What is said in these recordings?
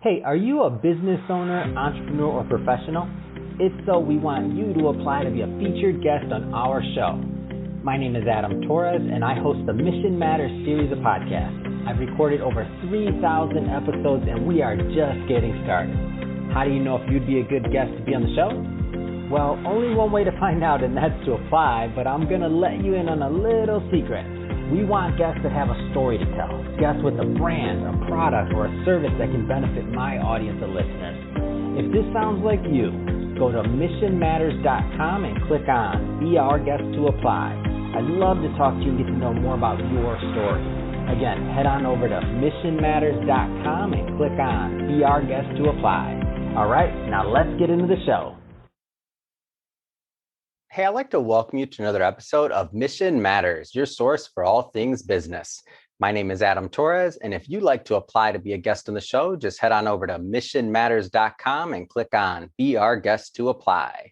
Hey, are you a business owner, entrepreneur, or professional? If so, we want you to apply to be a featured guest on our show. My name is Adam Torres, and I host the Mission Matters series of podcasts. I've recorded over 3,000 episodes, and we are just getting started. How do you know if you'd be a good guest to be on the show? Well, only one way to find out, and that's to apply, but I'm going to let you in on a little secret. We want guests that have a story to tell, guests with a brand, a product, or a service that can benefit my audience of listeners. If this sounds like you, go to missionmatters.com and click on Be Our Guest to apply. I'd love to talk to you and get to know more about your story. Again, head on over to missionmatters.com and click on Be Our Guest to apply. All right, now let's get into the show. Hey, I'd like to welcome you to another episode of Mission Matters, your source for all things business. My name is Adam Torres, and if you'd like to apply to be a guest on the show, just head on over to missionmatters.com and click on Be Our Guest to apply.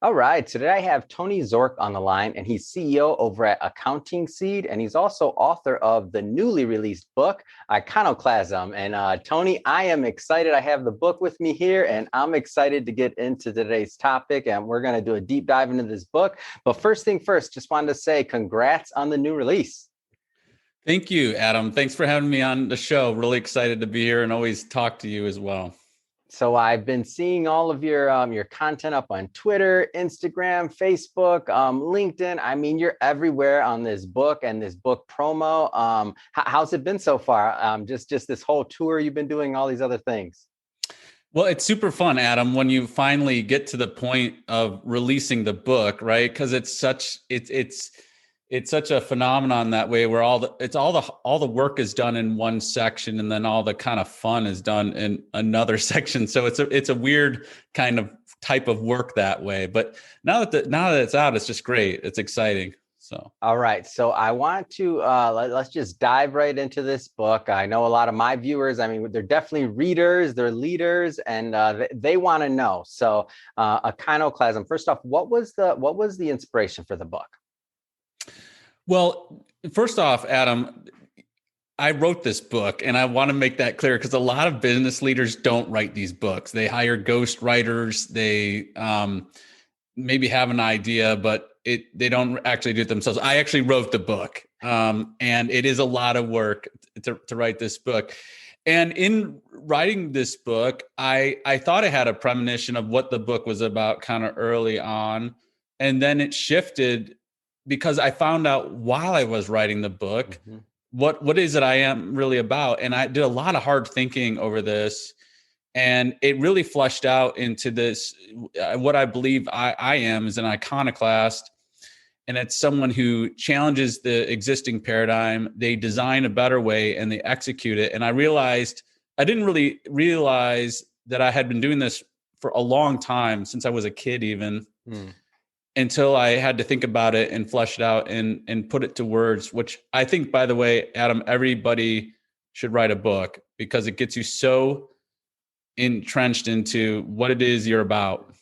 All right, so today I have Tony Zorc on the line, and he's CEO over at Accounting Seed, and he's also author of the newly released book, Iconoclasm. And Tony, I am excited. I have the book with me here, and I'm excited to get into today's topic, and we're going to do a deep dive into this book. But first thing first, just wanted to say congrats on the new release. Thank you, Adam. Thanks for having me on the show. Really excited to be here and always talk to you as well. So I've been seeing all of your content up on Twitter, Instagram, Facebook, LinkedIn. I mean, you're everywhere on this book and this book promo. How's it been so far? Just this whole tour you've been doing, all these other things. Well, it's super fun, Adam, when you finally get to the point of releasing the book, right? Because it's such a phenomenon that way, where all the work is done in one section, and then all the kind of fun is done in another section. So it's a weird kind of type of work that way. But now that it's out, it's just great. It's exciting. So all right. So I want to let's just dive right into this book. I know a lot of my viewers, I mean, they're definitely readers, they're leaders, and they want to know. So Iconoclasm. First off, what was the inspiration for the book? Well, first off, Adam, I wrote this book, and I want to make that clear because a lot of business leaders don't write these books. They hire ghost writers. They maybe have an idea, but they don't actually do it themselves. I actually wrote the book, and it is a lot of work to write this book. And in writing this book, I thought I had a premonition of what the book was about kind of early on, and then it shifted because I found out while I was writing the book, what is it I am really about. And I did a lot of hard thinking over this, and it really flushed out into this. What I believe I am is an iconoclast. And it's someone who challenges the existing paradigm. They design a better way and they execute it. And I didn't really realize that I had been doing this for a long time, since I was a kid even. Until I had to think about it and flesh it out and put it to words, which I think, by the way, Adam, everybody should write a book, because it gets you so entrenched into what it is you're about.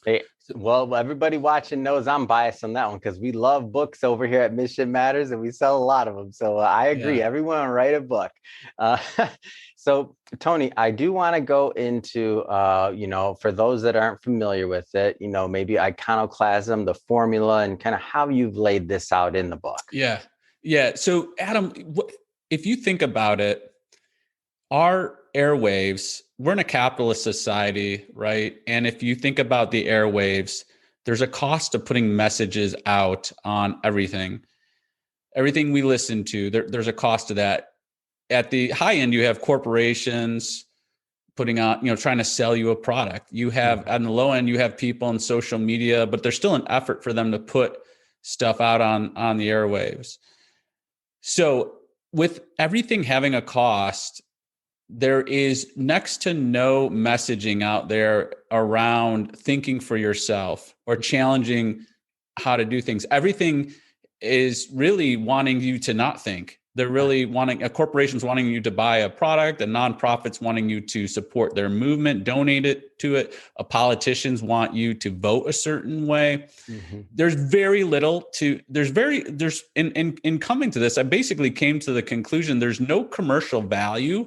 Hey, well, everybody watching knows I'm biased on that one, because we love books over here at Mission Matters, and we sell a lot of them. So I agree. Yeah. Everyone write a book. So Tony, I do want to go into, for those that aren't familiar with it, maybe iconoclasm, the formula, and kind of how you've laid this out in the book. Yeah. So Adam, if you think about it, our airwaves, we're in a capitalist society, right? And if you think about the airwaves, there's a cost to putting messages out on everything we listen to. There's a cost to that. At the high end, you have corporations putting out, trying to sell you a product. You have, on the low end, you have people on social media, but there's still an effort for them to put stuff out on the airwaves. So with everything having a cost, there is next to no messaging out there around thinking for yourself or challenging how to do things. Everything is really wanting you to not think. They're really wanting, a corporation's wanting you to buy a product, a nonprofit's wanting you to support their movement, donate it to it. A politicians want you to vote a certain way. There's very little in coming to this, I basically came to the conclusion there's no commercial value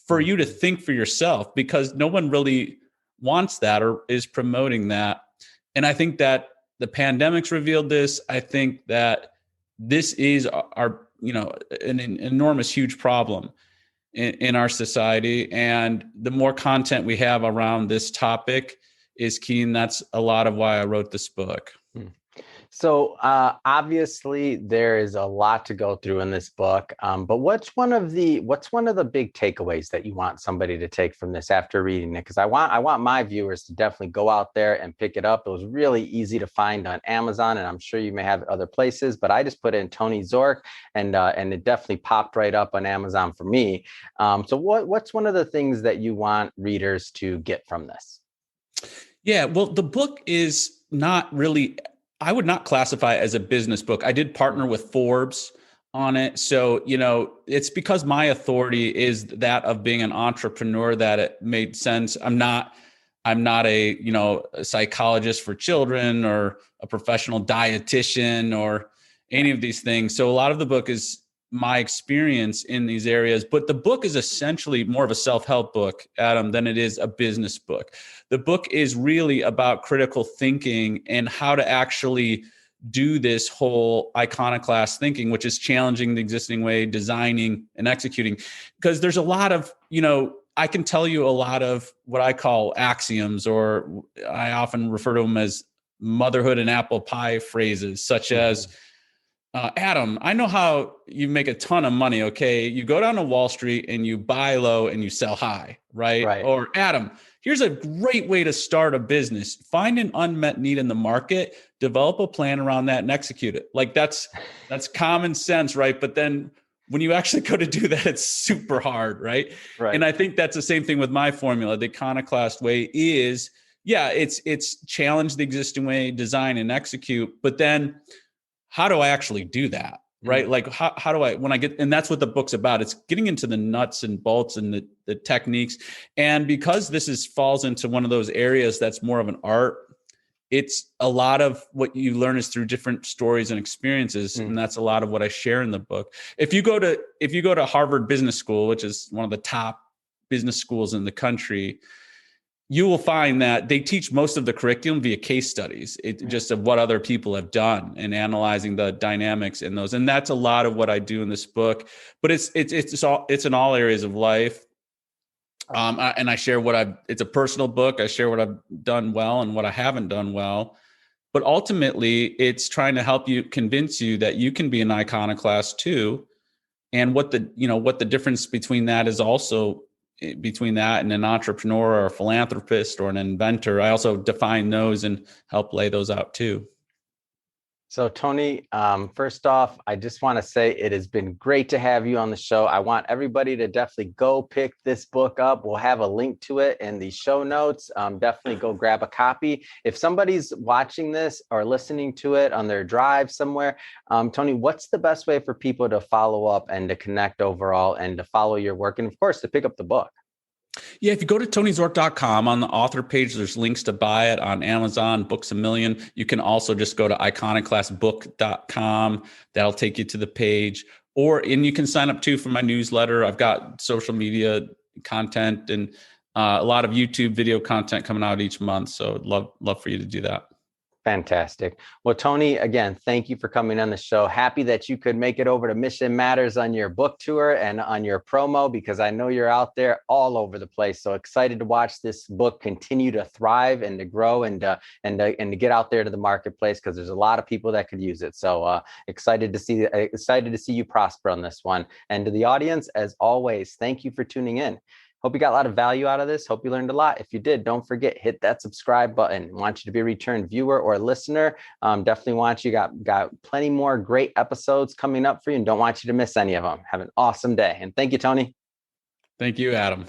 for you to think for yourself, because no one really wants that or is promoting that. And I think that the pandemic's revealed this. I think that this is our, an enormous, huge problem in our society. And the more content we have around this topic is key. And that's a lot of why I wrote this book. So obviously there is a lot to go through in this book, but what's one of the big takeaways that you want somebody to take from this after reading it? Because I want my viewers to definitely go out there and pick it up. It was really easy to find on Amazon, and I'm sure you may have it other places, but I just put in Tony Zorc, and it definitely popped right up on Amazon for me. So what's one of the things that you want readers to get from this? Yeah, well, the book is not really, I would not classify it as a business book. I did partner with Forbes on it. So, it's because my authority is that of being an entrepreneur that it made sense. I'm not a, a psychologist for children or a professional dietitian or any of these things. So a lot of the book is my experience in these areas, but the book is essentially more of a self-help book, Adam, than it is a business book. The book is really about critical thinking and how to actually do this whole iconoclast thinking, which is challenging the existing way, designing and executing. Because there's a lot of, I can tell you a lot of what I call axioms, or I often refer to them as motherhood and apple pie phrases, such as, Adam, I know how you make a ton of money. Okay. You go down to Wall Street and you buy low and you sell high, right? Or Adam, here's a great way to start a business. Find an unmet need in the market, develop a plan around that and execute it. Like that's common sense, right? But then when you actually go to do that, it's super hard, right? And I think that's the same thing with my formula. The iconoclast way is, it's challenge the existing way, design and execute, but then how do I actually do that? Right. Like how do I, when I get, and that's what the book's about. It's getting into the nuts and bolts and the techniques. And because this falls into one of those areas that's more of an art, it's a lot of what you learn is through different stories and experiences. And that's a lot of what I share in the book. If you go to Harvard Business School, which is one of the top business schools in the country, you will find that they teach most of the curriculum via case studies, just of what other people have done and analyzing the dynamics in those. And that's a lot of what I do in this book, but it's in all areas of life. And I share it's a personal book. I share what I've done well and what I haven't done well, but ultimately it's trying to help you, convince you that you can be an iconoclast too. And what the difference between that is also between that and an entrepreneur or a philanthropist or an inventor. I also define those and help lay those out too. So Tony, first off, I just want to say it has been great to have you on the show. I want everybody to definitely go pick this book up. We'll have a link to it in the show notes. Definitely go grab a copy. If somebody's watching this or listening to it on their drive somewhere, Tony, what's the best way for people to follow up and to connect overall and to follow your work and of course to pick up the book? Yeah, if you go to TonyZorc.com, on the author page, there's links to buy it on Amazon, Books A Million. You can also just go to iconoclastbook.com. That'll take you to the page. And you can sign up too for my newsletter. I've got social media content and a lot of YouTube video content coming out each month. So I'd love for you to do that. Fantastic. Well, Tony, again, thank you for coming on the show. Happy that you could make it over to Mission Matters on your book tour and on your promo, because I know you're out there all over the place. So excited to watch this book continue to thrive and to grow and to get out there to the marketplace, because there's a lot of people that could use it. So excited to see you prosper on this one. And to the audience, as always, thank you for tuning in. Hope you got a lot of value out of this. Hope you learned a lot. If you did, don't forget, hit that subscribe button. Want you to be a return viewer or listener. Definitely want you, got plenty more great episodes coming up for you and don't want you to miss any of them. Have an awesome day. And thank you, Tony. Thank you, Adam.